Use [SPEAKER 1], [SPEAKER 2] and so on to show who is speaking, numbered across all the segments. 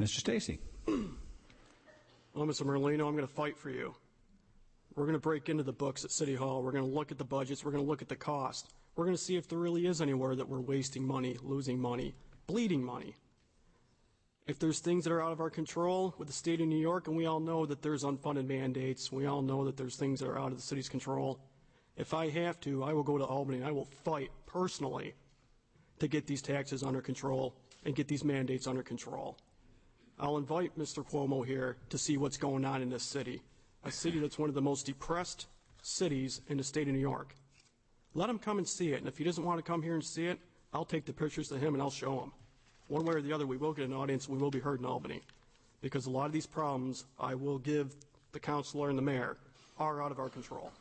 [SPEAKER 1] Mr. Stacy.
[SPEAKER 2] Well, Mr. Merlino, I'm going to fight for you. We're going to break into the books at City Hall. We're going to look at the budgets. We're going to look at the cost. We're going to see if there really is anywhere that we're wasting money, losing money, bleeding money. If there's things that are out of our control with the state of New York, and we all know that there's unfunded mandates, we all know that there's things that are out of the city's control, if I have to, I will go to Albany and I will fight personally to get these taxes under control and get these mandates under control. I'll invite Mr. Cuomo here to see what's going on in this city, a city that's one of the most depressed cities in the state of New York. Let him come and see it, and if he doesn't want to come here and see it, I'll take the pictures to him and I'll show him. One way or the other, we will get an audience, we will be heard in Albany, because a lot of these problems, I will give the councilor and the mayor, are out of our control.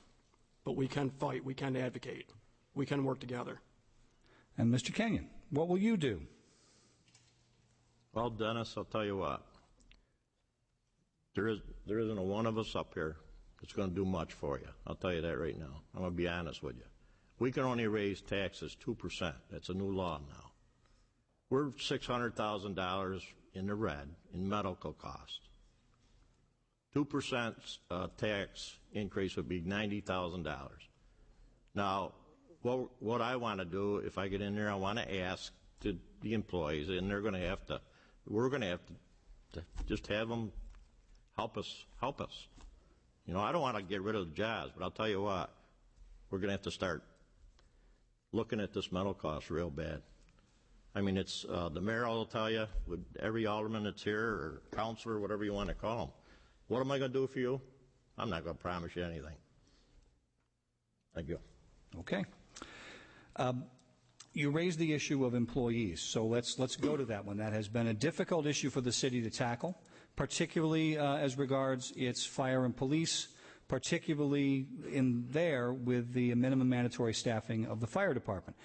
[SPEAKER 2] But we can fight, we can advocate, we can work together.
[SPEAKER 1] And Mr. Kenyon, what will you do?
[SPEAKER 3] Well, Dennis, I'll tell you what. There isn't a one of us up here that's going to do much for you. I'll tell you that right now. I'm going to be honest with you. We can only raise taxes 2%. That's a new law now. We're $600,000 in the red in medical costs. 2% tax increase would be $90,000. Now, what I want to do, if I get in there, I want to ask the employees, and we're going to have to just have them help us. You know, I don't want to get rid of the jobs, but I'll tell you what, we're going to have to start looking at this mental cost real bad. I mean, it's the mayor will tell you, with every alderman that's here, or councilor, whatever you want to call them, what am I going to do for you? I'm not going to promise you anything. Thank you.
[SPEAKER 1] Okay. You raised the issue of employees, so let's go to that one. That has been a difficult issue for the city to tackle, particularly as regards its fire and police, particularly in there with the minimum mandatory staffing of the fire department.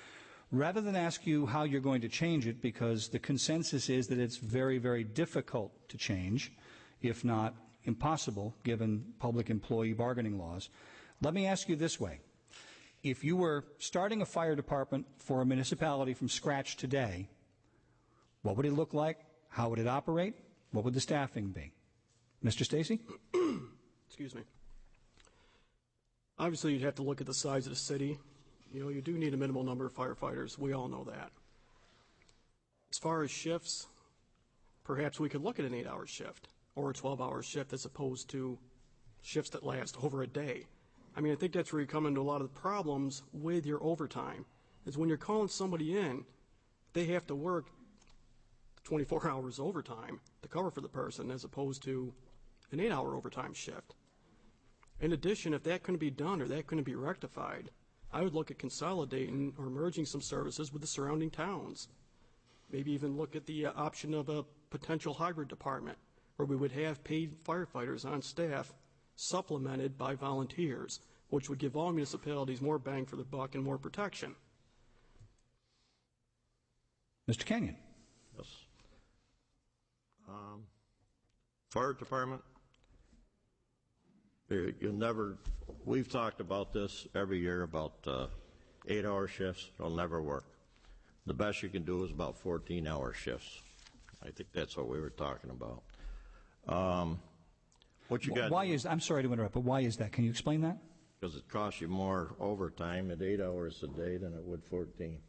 [SPEAKER 1] Rather than ask you how you're going to change it, because the consensus is that it's very, very difficult to change, if not impossible, given public employee bargaining laws, let me ask you this way. If you were starting a fire department for a municipality from scratch today, what would it look like? How would it operate? What would the staffing be? Mr. Stacy?
[SPEAKER 2] Excuse me. Obviously, you'd have to look at the size of the city. You know, you do need a minimal number of firefighters. We all know that. As far as shifts, perhaps we could look at an 8-hour shift or a 12-hour shift as opposed to shifts that last over a day. I mean, I think that's where you come into a lot of the problems with your overtime, is when you're calling somebody in, they have to work 24 hours overtime to cover for the person as opposed to an 8-hour overtime shift. In addition, if that couldn't be done or that couldn't be rectified, I would look at consolidating or merging some services with the surrounding towns. Maybe even look at the option of a potential hybrid department where we would have paid firefighters on staff supplemented by volunteers, which would give all municipalities more bang for the buck and more protection.
[SPEAKER 1] Mr. Kenyon.
[SPEAKER 3] Yes. Fire department, you'll never, we've talked about this every year about 8-hour shifts. It'll never work. The best you can do is about 14-hour shifts. I think that's what we were talking about. What you got?
[SPEAKER 1] Why is, I'm sorry to interrupt, but why is that? Can you explain that?
[SPEAKER 3] Because it costs you more overtime at 8 hours a day than it would 14.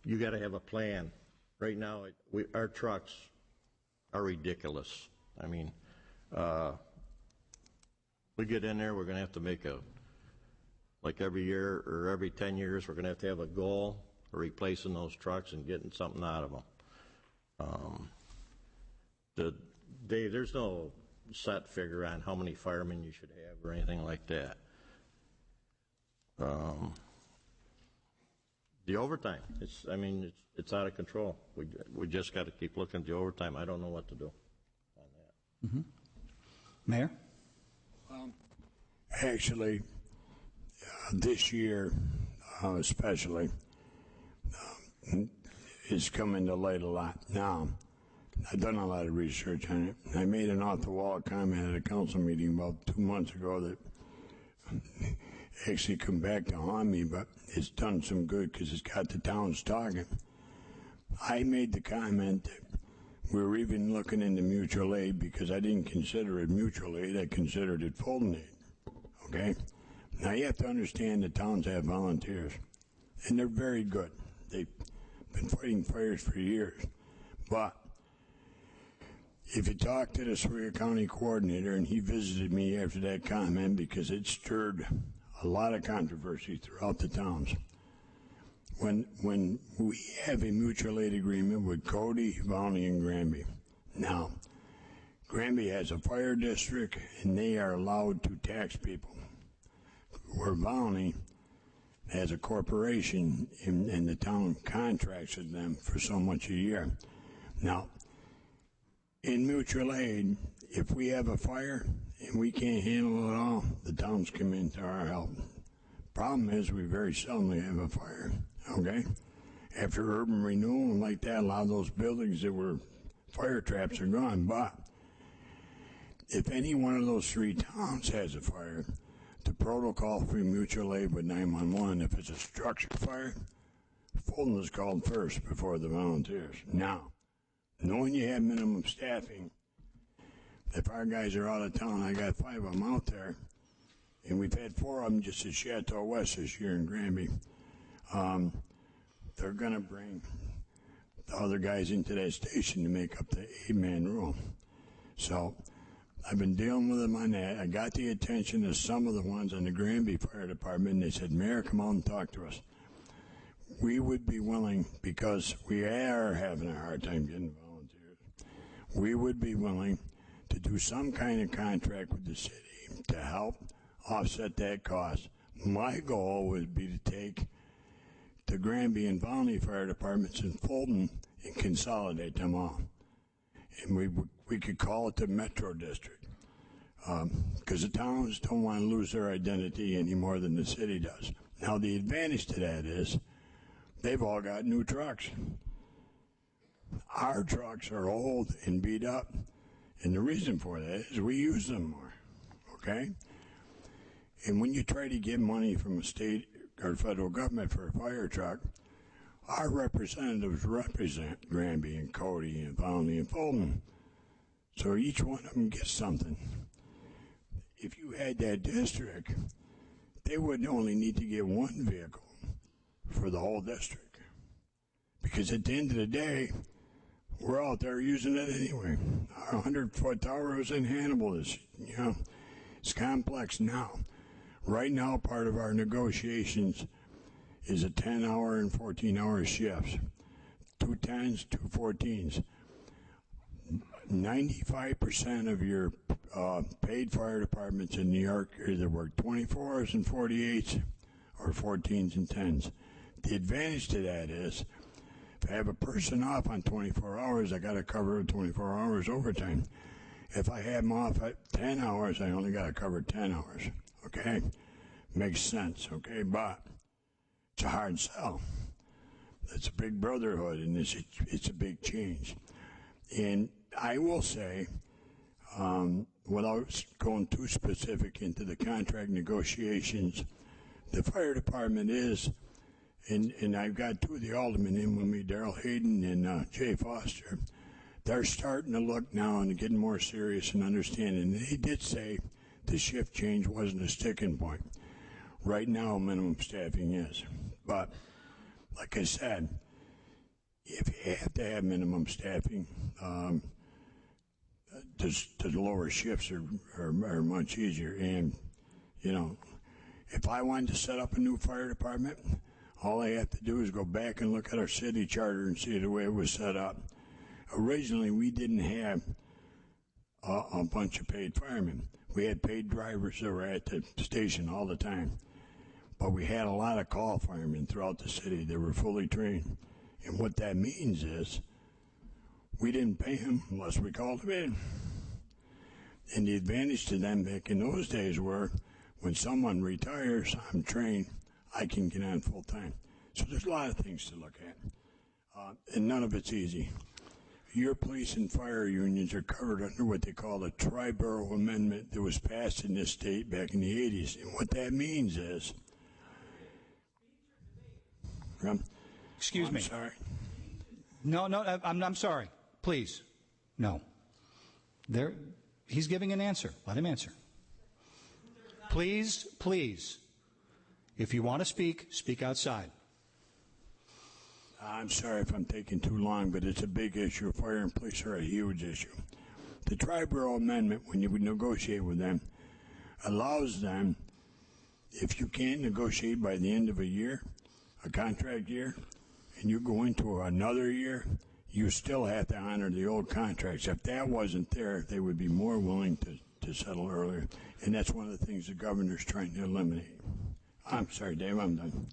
[SPEAKER 3] You got to have a plan. Right now, our trucks are ridiculous. I mean, we get in there, we're going to have to make like every year or every 10 years, we're going to have a goal of replacing those trucks and getting something out of them. There's no set figure on how many firemen you should have or anything like that. The overtime, it's out of control. We just got to keep looking at the overtime. I don't know what to do on that.
[SPEAKER 1] Mm-hmm. Mayor?
[SPEAKER 4] Actually, this year especially, it's coming to light a lot. Now, I've done a lot of research on it. I made an off-the-wall comment at a council meeting about 2 months ago that actually come back to haunt me, but it's done some good because it's got the towns talking. I made the comment that we were even looking into mutual aid because I didn't consider it mutual aid. I considered it Fulton aid. Okay? Now you have to understand the towns have volunteers, and they're very good. They've been fighting fires for years. But if you talk to the Oswego County coordinator, and he visited me after that comment because it stirred a lot of controversy throughout the towns. When we have a mutual aid agreement with Cody, Valney, and Granby. Now, Granby has a fire district, and they are allowed to tax people. Where Valney has a corporation, and the town contracts with them for so much a year. Now, in mutual aid, if we have a fire and we can't handle it all, the towns come in to our help. Problem is, we very seldomly have a fire. Okay? After urban renewal and like that, a lot of those buildings that were fire traps are gone. But if any one of those three towns has a fire, the protocol for mutual aid with 911, if it's a structure fire, Fulton is called first before the volunteers. Now, knowing you have minimum staffing, if our guys are out of town, I got 5 of them out there, and we've had 4 of them just at Chateau West this year in Granby. They're going to bring the other guys into that station to make up the 8-man rule. So I've been dealing with them on that. I got the attention of some of the ones in the Granby Fire Department, and they said, Mayor, come out and talk to us. We would be willing, because we are having a hard time getting volunteers, we would be willing to do some kind of contract with the city to help offset that cost. My goal would be to take the Granby and Valney fire departments in Fulton and consolidate them all. And we could call it the Metro District, because the towns don't want to lose their identity any more than the city does. Now, the advantage to that is they've all got new trucks. Our trucks are old and beat up, and the reason for that is we use them more, okay? And when you try to get money from a state or federal government for a fire truck, our representatives represent Granby and Cody and Valney and Fulton. So each one of them gets something. If you had that district, they would only need to get one vehicle for the whole district. Because at the end of the day, we're out there using it anyway. Our 100-foot tower is in Hannibal. It's complex now. Right now, part of our negotiations is a 10-hour and 14-hour shifts. 2 10s, 2 14s. 95% of your paid fire departments in New York either work 24s and 48s or 14s and 10s. The advantage to that is, if I have a person off on 24 hours, I got to cover 24 hours overtime. If I have them off at 10 hours, I only got to cover 10 hours. Okay? Makes sense, okay? But it's a hard sell. It's a big brotherhood, and it's a big change. And I will say, without going too specific into the contract negotiations, the fire department is, and I've got 2 of the aldermen in with me, Darrell Hayden and Jay Foster. They're starting to look now and getting more serious and understanding. They did say the shift change wasn't a sticking point. Right now, minimum staffing is. But, like I said, if you have to have minimum staffing, the lower shifts are much easier. And, if I wanted to set up a new fire department, all I have to do is go back and look at our city charter and see the way it was set up. Originally, we didn't have a bunch of paid firemen. We had paid drivers that were at the station all the time. But we had a lot of call firemen throughout the city that were fully trained. And what that means is we didn't pay them unless we called them in. And the advantage to them back in those days were when someone retires, I'm trained, I can get on full time. So there's a lot of things to look at. And none of it's easy. Your police and fire unions are covered under what they call a tri-borough amendment that was passed in this state back in the 80s. And what that means is...
[SPEAKER 1] Excuse me.
[SPEAKER 4] Sorry.
[SPEAKER 1] No, I'm sorry. Please. No. He's giving an answer. Let him answer. Please. If you want to speak, speak outside.
[SPEAKER 4] I'm sorry if I'm taking too long, but it's a big issue. Fire and police are a huge issue. The Triborough Amendment, when you would negotiate with them, allows them, if you can't negotiate by the end of a year, a contract year, and you go into another year, you still have to honor the old contracts. If that wasn't there, they would be more willing to settle earlier. And that's one of the things the governor's trying to eliminate. I'm sorry, Dave, I'm done.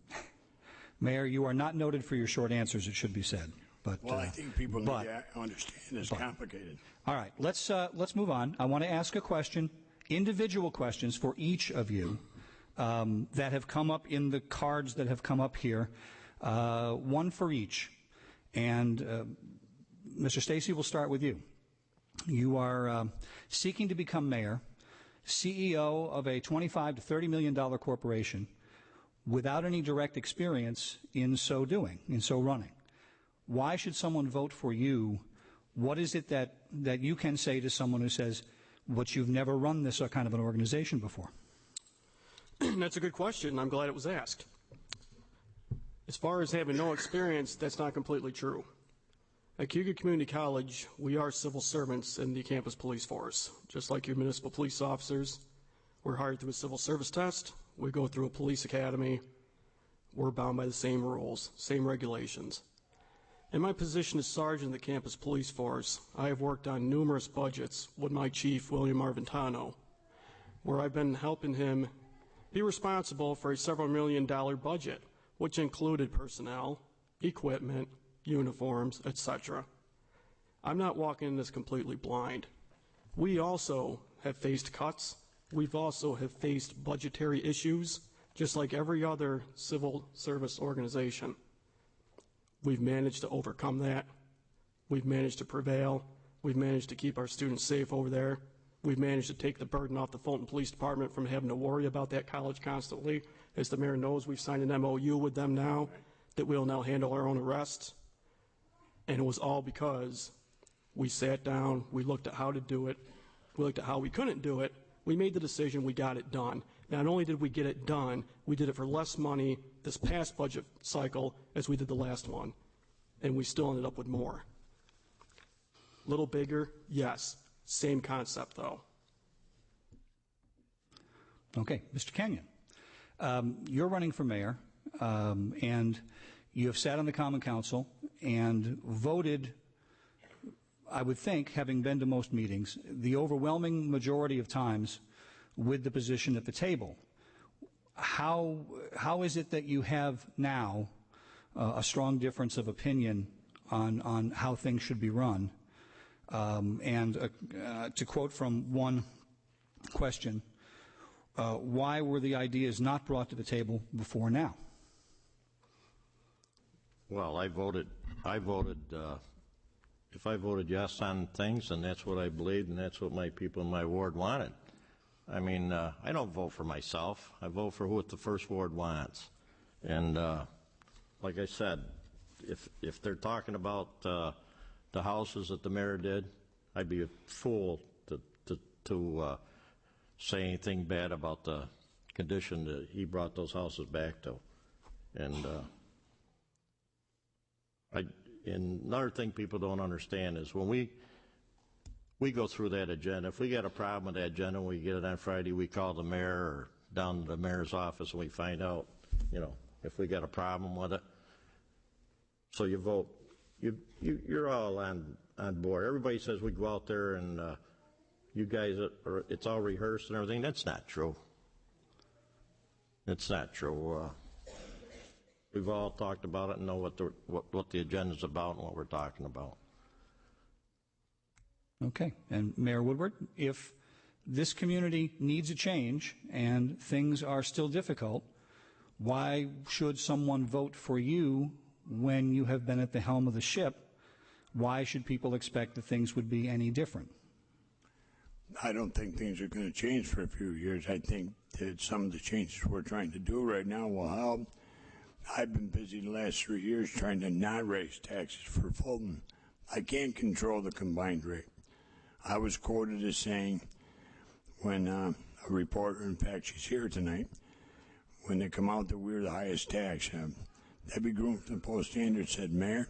[SPEAKER 1] Mayor, you are not noted for your short answers, it should be said. But,
[SPEAKER 4] well, I think people need to understand it's complicated.
[SPEAKER 1] All right, let's move on. I want to ask a question, individual questions for each of you that have come up in the cards that have come up here, one for each. And Mr. Stacy, we'll start with you. You are seeking to become mayor, CEO of a $25 to $30 million corporation without any direct experience in so doing, in so running. Why should someone vote for you? What is it that you can say to someone who says, but you've never run this kind of an organization before?
[SPEAKER 2] That's a good question. I'm glad it was asked. As far as having no experience, that's not completely true. At Cayuga Community College, we are civil servants in the campus police force. Just like your municipal police officers, we're hired through a civil service test. We go through a police academy. We're bound by the same rules, same regulations. In my position as sergeant in the campus police force, I have worked on numerous budgets with my chief, William Arventano, where I've been helping him be responsible for a several $1 million budget, which included personnel, equipment, uniforms, etc. I'm not walking in this completely blind. We also have faced cuts. We've also have faced budgetary issues, just like every other civil service organization. We've managed to overcome that. We've managed to prevail. We've managed to keep our students safe over there. We've managed to take the burden off the Fulton Police Department from having to worry about that college constantly. As the mayor knows, we've signed an MOU with them now that we'll now handle our own arrests. And it was all because we sat down, we looked at how to do it, we looked at how we couldn't do it, we made the decision, we got it done. Not only did we get it done, we did it for less money this past budget cycle as we did the last one. And we still ended up with more. Little bigger, yes. Same concept, though.
[SPEAKER 1] Okay, Mr. Kenyon, you're running for mayor, and you have sat on the Common Council and voted, I would think, having been to most meetings, the overwhelming majority of times with the position at the table. How is it that you have now a strong difference of opinion on how things should be run? To quote from one question, why were the ideas not brought to the table before now?
[SPEAKER 3] Well, if I voted yes on things, and that's what I believed, and that's what my people in my ward wanted. I mean, I don't vote for myself. I vote for what the first ward wants. And like I said, if they're talking about the houses that the mayor did, I'd be a fool to say anything bad about the condition that he brought those houses back to. And and another thing people don't understand is when we go through that agenda, if we got a problem with that agenda, we get it on Friday, we call the mayor or down to the mayor's office and we find out, if we got a problem with it. So you vote. You're all on board. Everybody says we go out there and you guys, it's all rehearsed and everything. That's not true. It's not true. We've all talked about it and know what the agenda's about and what we're talking about.
[SPEAKER 1] Okay. And Mayor Woodward, if this community needs a change and things are still difficult, why should someone vote for you when you have been at the helm of the ship? Why should people expect that things would be any different?
[SPEAKER 4] I don't think things are going to change for a few years. I think that some of the changes we're trying to do right now will help. I've been busy the last 3 years trying to not raise taxes for Fulton. I can't control the combined rate. I was quoted as saying when a reporter, in fact she's here tonight, when they come out that we're the highest tax, Debbie Groom from the Post Standard said, Mayor,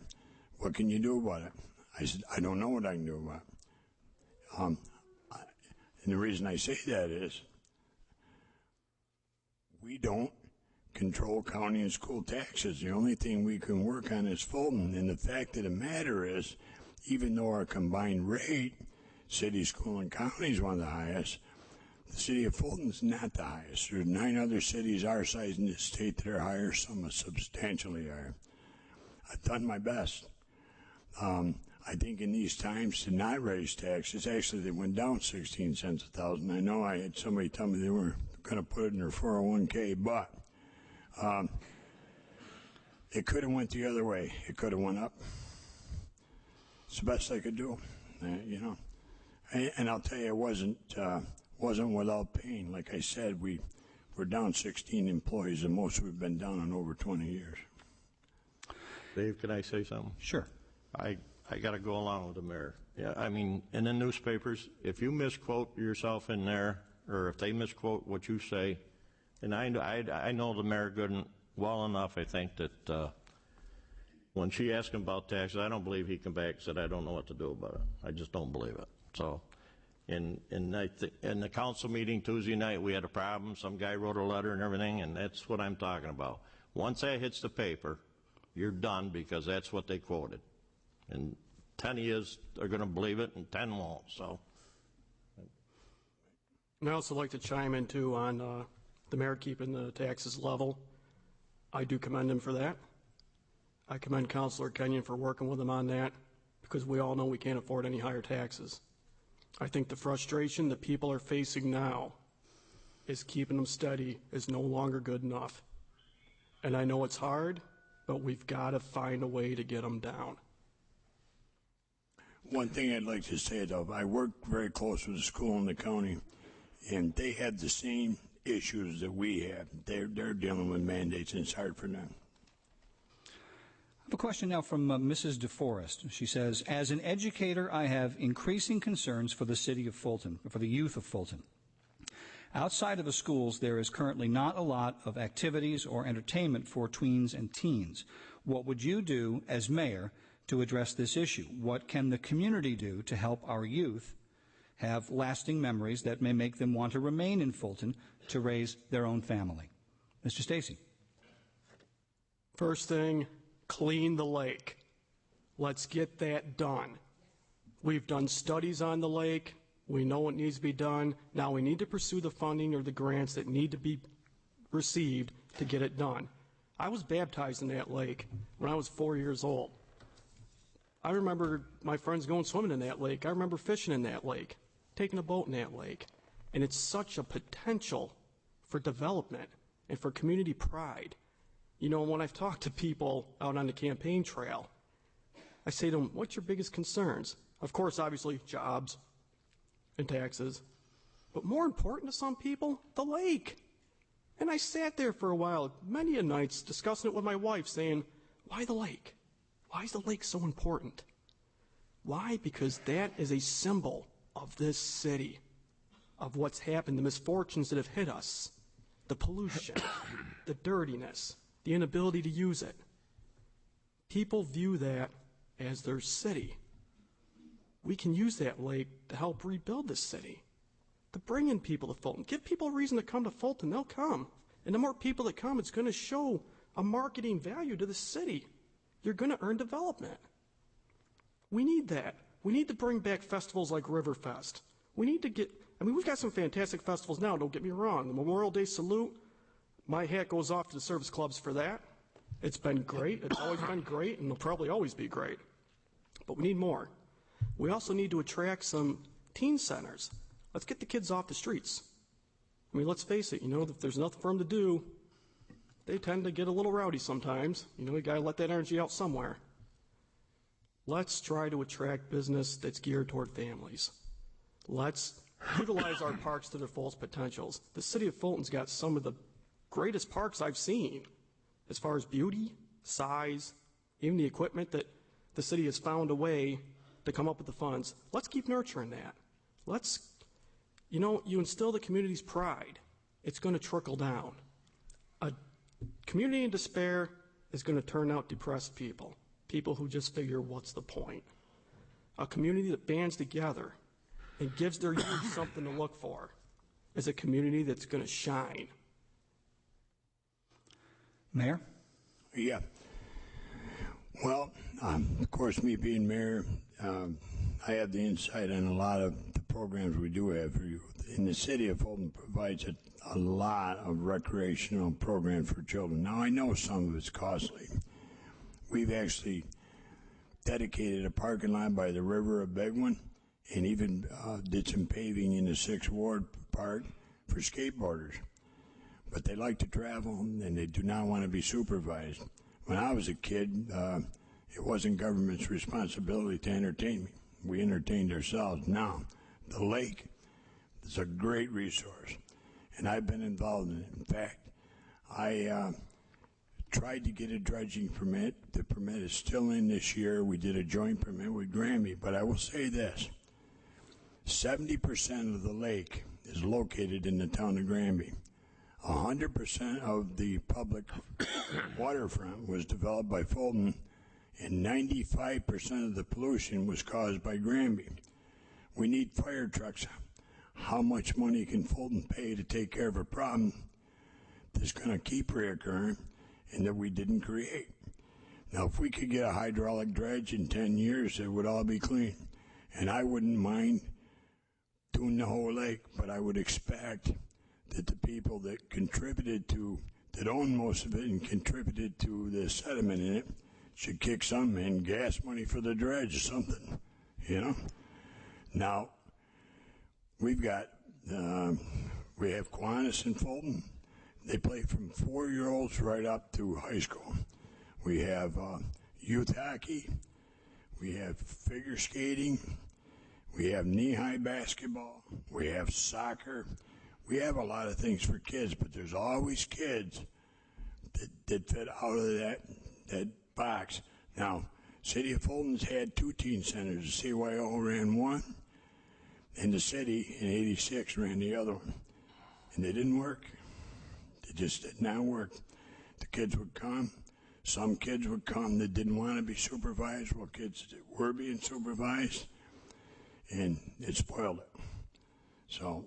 [SPEAKER 4] what can you do about it? I said, I don't know what I can do about it. And the reason I say that is we don't control county and school taxes. The only thing we can work on is Fulton. And the fact of the matter is, even though our combined rate, city, school, and county is one of the highest, the city of Fulton's not the highest. There's 9 other cities our size in the state that are higher, some are substantially higher. I've done my best. I think in these times to not raise taxes, actually they went down 16 cents a thousand. I know I had somebody tell me they were going to put it in their 401k, but it could have went the other way. It could have went up. It's the best I could do, you know. And I'll tell you, it wasn't without pain. Like I said, we're down 16 employees, and most we've been down in over 20 years.
[SPEAKER 3] Dave, can I say something?
[SPEAKER 1] Sure.
[SPEAKER 3] I got to go along with the mayor. Yeah, I mean, in the newspapers, if you misquote yourself in there, or if they misquote what you say, and I know the mayor good and well enough, I think, that when she asked him about taxes, I don't believe he came back and said, I don't know what to do about it. I just don't believe it. So, in the council meeting Tuesday night, we had a problem. Some guy wrote a letter and everything, and that's what I'm talking about. Once that hits the paper, you're done, because that's what they quoted. And 10 of you are going to believe it, and 10 won't. So,
[SPEAKER 2] And I also like to chime in too on the mayor keeping the taxes level. I do commend him for that. I commend Councilor Kenyon for working with him on that, because we all know we can't afford any higher taxes. I think the frustration that people are facing now is keeping them steady is no longer good enough. And I know it's hard, but we've got to find a way to get them down.
[SPEAKER 4] One thing I'd like to say, though, I work very close with the school in the county, and they have the same issues that we have. They're dealing with mandates, and it's hard for them.
[SPEAKER 1] I have a question now from Mrs. DeForest. She says, as an educator, I have increasing concerns for the city of Fulton, for the youth of Fulton. Outside of the schools, there is currently not a lot of activities or entertainment for tweens and teens. What would you do as mayor to address this issue? What can the community do to help our youth have lasting memories that may make them want to remain in Fulton to raise their own family? Mr. Stacy.
[SPEAKER 2] First thing, clean the lake. Let's get that done. We've done studies on the lake. We know what needs to be done. Now we need to pursue the funding or the grants that need to be received to get it done. I was baptized in that lake when I was 4 years old. I remember my friends going swimming in that lake. I remember fishing in that lake, taking a boat in that lake. And it's such a potential for development and for community pride. You know, when I've talked to people out on the campaign trail, I say to them, what's your biggest concerns? Of course, obviously, jobs and taxes. But more important to some people, the lake. And I sat there for a while, many a nights, discussing it with my wife, saying, why the lake? Why is the lake so important? Why? Because that is a symbol of this city, of what's happened, the misfortunes that have hit us, the pollution, the dirtiness, the inability to use it. People view that as their city. We can use that lake to help rebuild this city, to bring in people to Fulton. Give people a reason to come to Fulton, they'll come. And the more people that come, it's going to show a marketing value to the city. You're going to earn development. We need that. We need to bring back festivals like Riverfest. We need to get, I mean, we've got some fantastic festivals now, don't get me wrong. The Memorial Day Salute, my hat goes off to the service clubs for that. It's been great. It's always been great, and it'll probably always be great. But we need more. We also need to attract some teen centers. Let's get the kids off the streets. I mean, let's face it, you know, if there's nothing for them to do, they tend to get a little rowdy sometimes. You know, you gotta let that energy out somewhere. Let's try to attract business that's geared toward families. Let's utilize our parks to their fullest potentials. The city of Fulton's got some of the greatest parks I've seen. as far as beauty, size, even the equipment that the city has found a way to come up with the funds. Let's keep nurturing that. You instill the community's pride, it's going to trickle down. A community in despair is going to turn out depressed people who just figure, what's the point? A community that bands together and gives their youth something to look for is a community that's going to shine.
[SPEAKER 1] Mayor?
[SPEAKER 4] Yeah. Well, of course, me being mayor, I have the insight on a lot of the programs we do have for youth. And the city of Fulton provides a lot of recreational programs for children. Now, I know some of it's costly. We've actually dedicated a parking lot by the river of Begwin and even did some paving in the 6th Ward Park for skateboarders. But they like to travel and they do not want to be supervised. When I was a kid, it wasn't government's responsibility to entertain me. We entertained ourselves. Now, the lake is a great resource, and I've been involved in it. In fact, I tried to get a dredging permit. The permit is still in this year. We did a joint permit with Granby, but I will say this. 70% of the lake is located in the town of Granby. 100% of the public waterfront was developed by Fulton, and 95% of the pollution was caused by Granby. We need fire trucks. How much money can Fulton pay to take care of a problem that's going to keep reoccurring and that we didn't create? Now, if we could get a hydraulic dredge in 10 years, it would all be clean. And I wouldn't mind doing the whole lake, but I would expect that the people that contributed to, that own most of it and contributed to the sediment in it, should kick some in, gas money for the dredge or something, you know? Now, we've got, we have Kiwanis and Fulton. They play from 4-year-olds right up to high school. We have youth hockey. We have figure skating. We have knee-high basketball. We have soccer. We have a lot of things for kids, but there's always kids that fit out of that box. Now, City of Fulton's had 2 teen centers. The CYO ran one, and the city in '86 ran the other one. And they didn't work. They just did not work. The kids would come. Some kids would come that didn't want to be supervised, while kids that were being supervised, and it spoiled it. So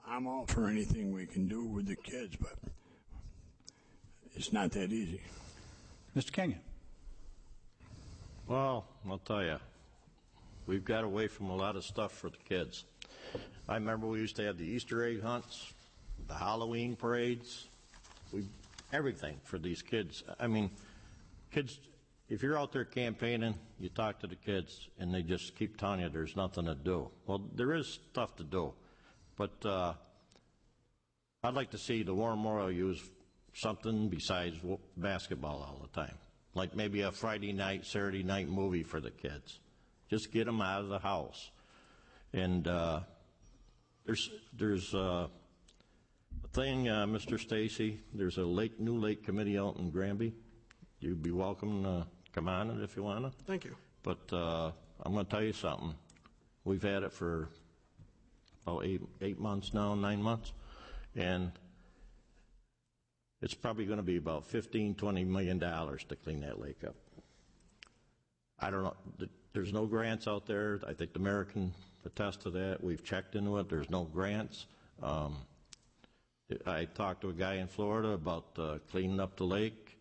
[SPEAKER 4] I'm all for anything we can do with the kids, but it's not that easy.
[SPEAKER 1] Mr. Kenyon?
[SPEAKER 3] Well, I'll tell you, we've got away from a lot of stuff for the kids. I remember we used to have the Easter egg hunts, the Halloween parades, everything for these kids. I mean, kids, if you're out there campaigning, you talk to the kids, and they just keep telling you there's nothing to do. Well, there is stuff to do, but I'd like to see the Warren Memorial use something besides basketball all the time, like maybe a Friday night, Saturday night movie for the kids. Just get them out of the house. And there's a thing, Mr. Stacy, there's a new lake committee out in Granby. You'd be welcome to come on it if you want to.
[SPEAKER 2] Thank you.
[SPEAKER 3] But I'm going to tell you something. We've had it for about 8 months now, 9 months, and it's probably going to be about $15–20 million to clean that lake up. I don't know. There's no grants out there. I think the mayor can attest to that. We've checked into it. There's no grants. I talked to a guy in Florida about cleaning up the lake,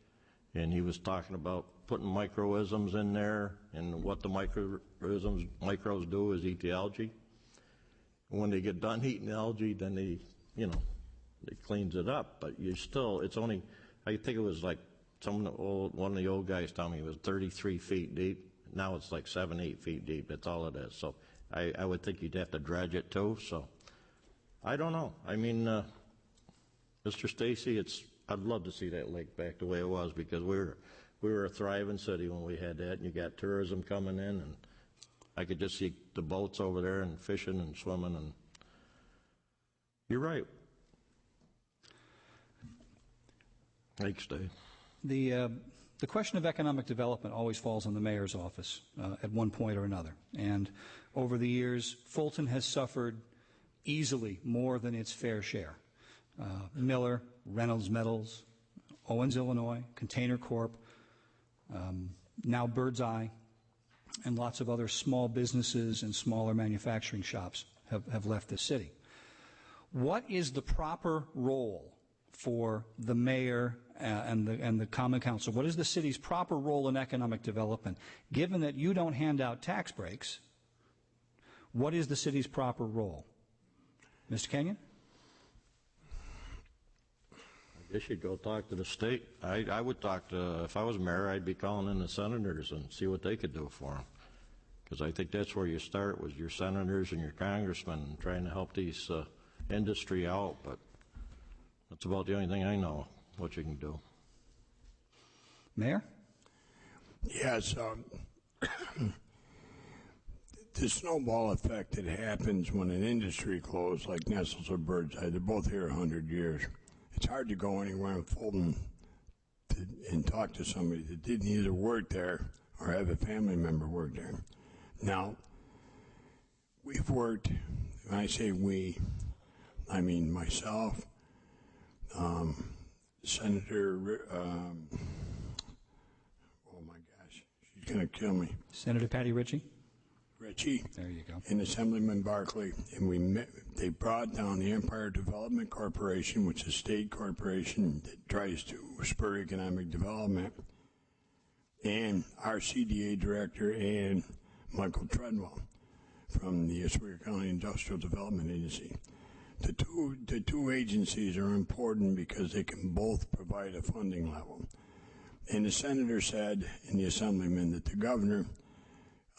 [SPEAKER 3] and he was talking about putting microisms in there, and what the microbes do is eat the algae. When they get done eating the algae, then they, it cleans it up. But you still, it's only, I think it was like one of the old guys told me it was 33 feet deep. Now it's like 7–8 feet deep. That's all it is. So I would think you'd have to dredge it too. So I don't know. I mean, Mr. Stacy, I'd love to see that lake back the way it was, because we were a thriving city when we had that, and you got tourism coming in, and I could just see the boats over there and fishing and swimming, and you're right. Thanks, Dave.
[SPEAKER 1] The question of economic development always falls on the mayor's office at one point or another. And over the years, Fulton has suffered easily more than its fair share. Miller, Reynolds Metals, Owens, Illinois, Container Corp., now Birdseye, and lots of other small businesses and smaller manufacturing shops have left the city. What is the proper role for the mayor and the common council? What is the city's proper role in economic development? Given that you don't hand out tax breaks, what is the city's proper role? Mr. Kenyon?
[SPEAKER 3] I guess you'd go talk to the state. I would talk to, if I was mayor, I'd be calling in the senators and see what they could do for them. Because I think that's where you start, with your senators and your congressmen trying to help these industry out. But that's about the only thing I know what you can do.
[SPEAKER 1] Mayor?
[SPEAKER 4] Yes. The snowball effect that happens when an industry closes, like Nestle's or Birdseye, they're both here 100 years. It's hard to go anywhere in Fulton and talk to somebody that didn't either work there or have a family member work there. Now, we've worked, when I say we, I mean myself, Senator, oh my gosh, she's going to kill me.
[SPEAKER 1] Senator Patty Ritchie?
[SPEAKER 4] Ritchie.
[SPEAKER 1] There you go.
[SPEAKER 4] And Assemblyman Barkley. And we met, they brought down the Empire Development Corporation, which is a state corporation that tries to spur economic development, and our CDA director and Michael Treadwell from the Oswego County Industrial Development Agency. The two agencies are important because they can both provide a funding level. And the senator said, and the assemblyman, that the governor,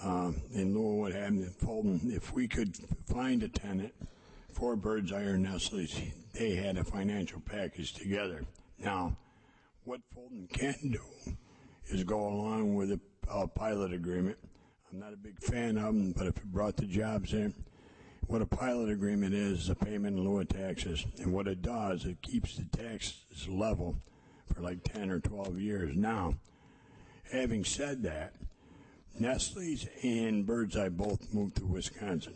[SPEAKER 4] in lieu of what happened in Fulton, if we could find a tenant for Birdseye or Nestle's, they had a financial package together. Now, what Fulton can do is go along with a pilot agreement. I'm not a big fan of them, but if it brought the jobs in, what a pilot agreement is a payment in lieu of taxes. And what it does, it keeps the taxes level for like 10 or 12 years. Now, having said that, Nestle's and Birdseye both moved to Wisconsin.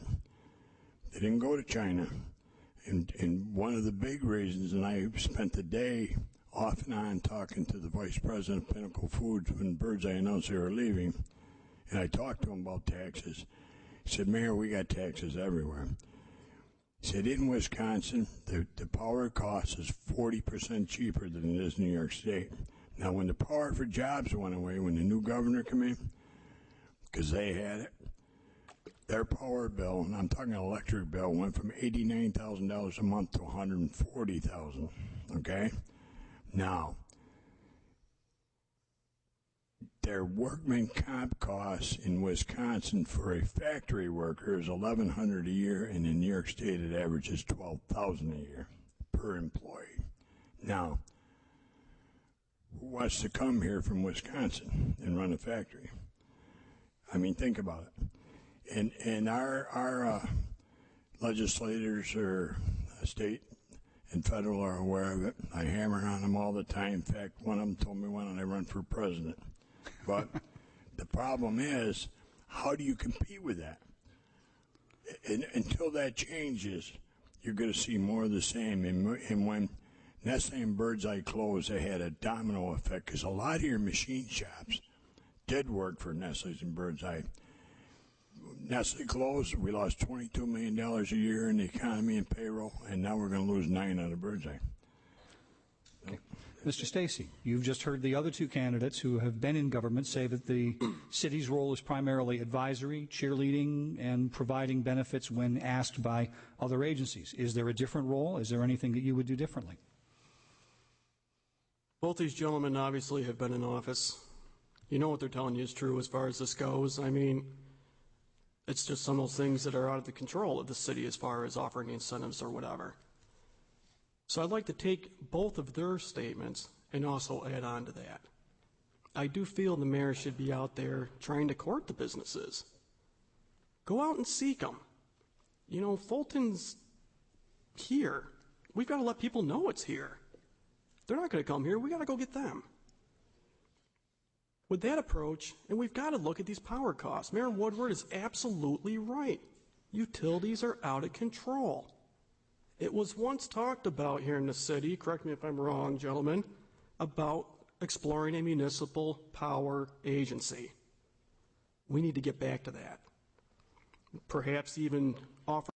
[SPEAKER 4] They didn't go to China. And one of the big reasons, and I spent the day off and on talking to the vice president of Pinnacle Foods when Birdseye announced they were leaving, and I talked to him about taxes. He said, Mayor, we got taxes everywhere. He said, in Wisconsin, the power cost is 40% cheaper than it is in New York State. Now, when the power for jobs went away, when the new governor came in, because they had it, their power bill, and I'm talking electric bill, went from $89,000 a month to $140,000, okay? Now, their workman comp costs in Wisconsin for a factory worker is $1,100 a year, and in New York State it averages $12,000 a year per employee. Now, who wants to come here from Wisconsin and run a factory? I mean, think about it. And our legislators or state and federal are aware of it. I hammer on them all the time. In fact, one of them told me why don't I run for president. But the problem is, how do you compete with that? And until that changes, you're going to see more of the same. And when Nestle and Birdseye closed, they had a domino effect because a lot of your machine shops did work for Nestle's and Birdseye. Nestle closed, we lost $22 million a year in the economy and payroll, and now we're going to lose 9 out of Birdseye.
[SPEAKER 1] Okay. Mr. Stacy, you've just heard the other two candidates who have been in government say that the city's role is primarily advisory, cheerleading, and providing benefits when asked by other agencies. Is there a different role? Is there anything that you would do differently?
[SPEAKER 2] Both these gentlemen obviously have been in office. You know what they're telling you is true as far as this goes. I mean, it's just some of those things that are out of the control of the city as far as offering incentives or whatever. So I'd like to take both of their statements and also add on to that. I do feel the mayor should be out there trying to court the businesses. Go out and seek them. You know, Fulton's here. We've got to let people know it's here. They're not going to come here. We got to go get them. With that approach, and we've got to look at these power costs. Mayor Woodward is absolutely right. Utilities are out of control. It was once talked about here in the city, correct me if I'm wrong, gentlemen, about exploring a municipal power agency. We need to get back to that. Perhaps even offer